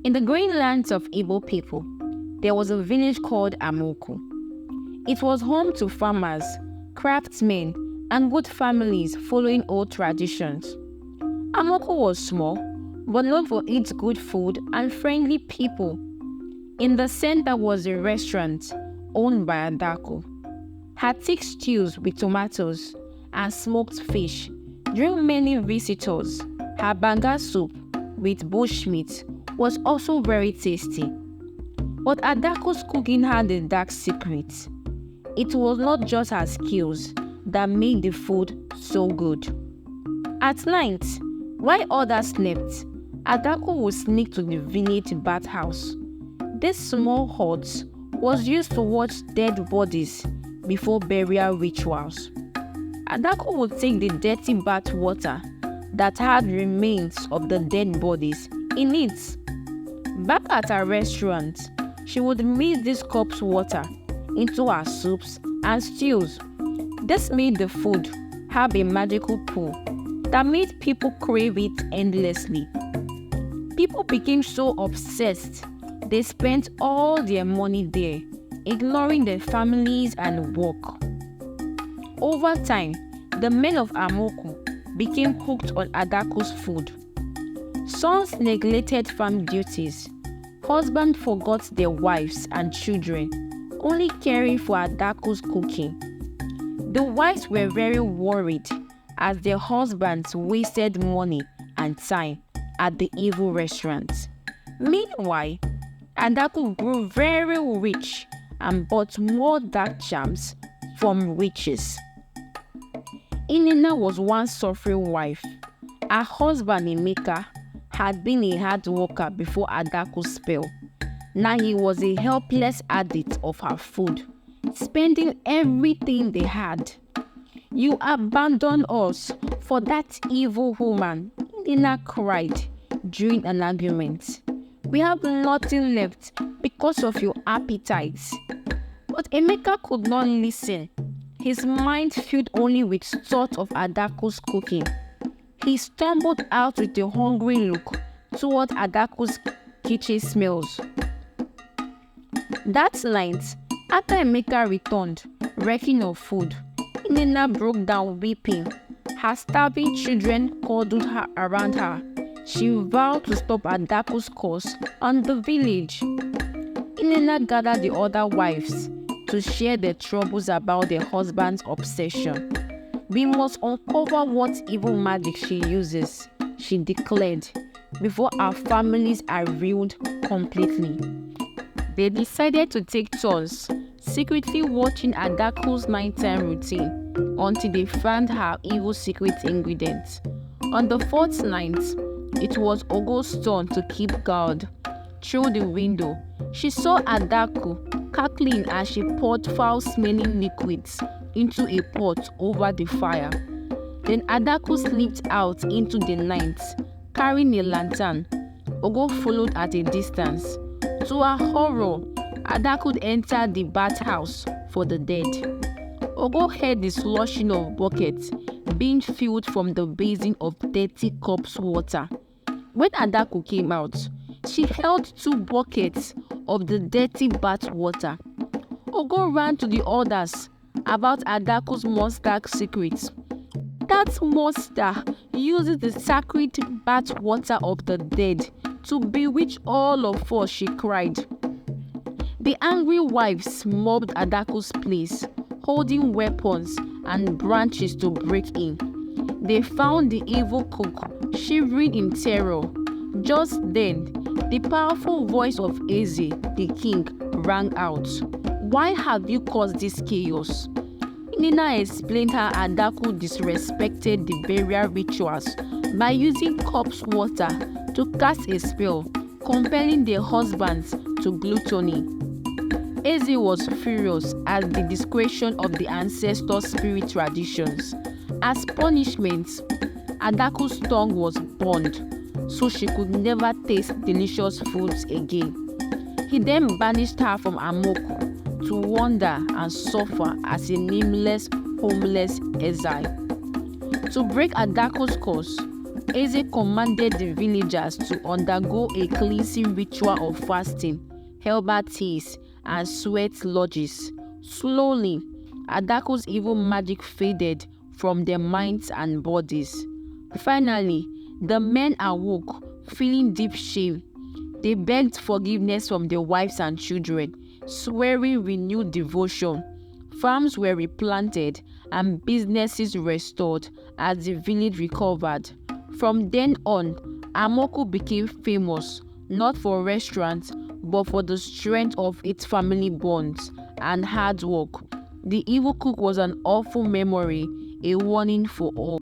In the green lands of Igbo people, there was a village called Amoku. It was home to farmers, craftsmen, and good families following old traditions. Amoku was small, but known for its good food and friendly people. In the center was a restaurant owned by Adaku. Her thick stews with tomatoes and smoked fish drew many visitors. Her banga soup with bushmeat was also very tasty. But Adaku's cooking had a dark secret. It was not just her skills that made the food so good. At night, while others slept, Adaku would sneak to the village bathhouse. This small hut was used to watch dead bodies before burial rituals. Adaku would take the dirty bath water that had remains of the dead bodies in it. Back at her restaurant, she would mix this corpse water into her soups and stews. This made the food have a magical pull that made people crave it endlessly. People became so obsessed, they spent all their money there, ignoring their families and work. Over time, the men of Amoku became hooked on Adaku's food. Sons neglected farm duties. Husbands forgot their wives and children, only caring for Adaku's cooking. The wives were very worried as their husbands wasted money and time at the evil restaurant. Meanwhile, Adaku grew very rich and bought more dark charms from witches. Inina was one suffering wife. Her husband Emeka had been a hard worker before Adaku's spell. Now he was a helpless addict of her food, spending everything they had. "You abandoned us for that evil woman," Inina cried during an argument. "We have nothing left because of your appetites." But Emeka could not listen. His mind filled only with thought of Adaku's cooking. He stumbled out with a hungry look toward Adaku's kitchen smells. That night, after Emeka returned, reeking of food, Inina broke down weeping. Her starving children cuddled her around her. She vowed to stop Adaku's curse on the village. Inina gathered the other wives to share their troubles about their husband's obsession. "We must uncover what evil magic she uses," she declared, "before our families are ruined completely." They decided to take turns, secretly watching Adaku's nighttime routine until they found her evil secret ingredient. On the fourth night, it was Ogo's turn to keep guard. Through the window, she saw Adaku cackling as she poured foul-smelling liquids into a pot over the fire. Then Adaku slipped out into the night, carrying a lantern. Ogo followed at a distance. To her horror, Adaku entered the bathhouse for the dead. Ogo heard the sloshing of buckets being filled from the basin of dirty corpse water. When Adaku came out, she held 2 buckets of the dirty bath water. Ogo ran to the others about Adaku's monster secrets. "That monster uses the sacred bath water of the dead to bewitch all of us," she cried. The angry wives mobbed Adaku's place, holding weapons and branches to break in. They found the evil cook shivering in terror. Just then, the powerful voice of Eze, the king, rang out. "Why have you caused this chaos?" Nina explained how Adaku disrespected the burial rituals by using corpse water to cast a spell, compelling their husbands to gluttony. Eze was furious at the discretion of the ancestor spirit traditions. As punishment, Adaku's tongue was burned, so she could never taste delicious foods again. He then banished her from Amoku to wander and suffer as a nameless, homeless exile. To break Adaku's curse, Eze commanded the villagers to undergo a cleansing ritual of fasting, herbal teas, and sweat lodges. Slowly, Adaku's evil magic faded from their minds and bodies. Finally, the men awoke, feeling deep shame. They begged forgiveness from their wives and children, swearing renewed devotion. Farms were replanted and businesses restored as the village recovered. From then on, Amoku became famous not for restaurants but for the strength of its family bonds and hard work. The evil cook was an awful memory, a warning for all.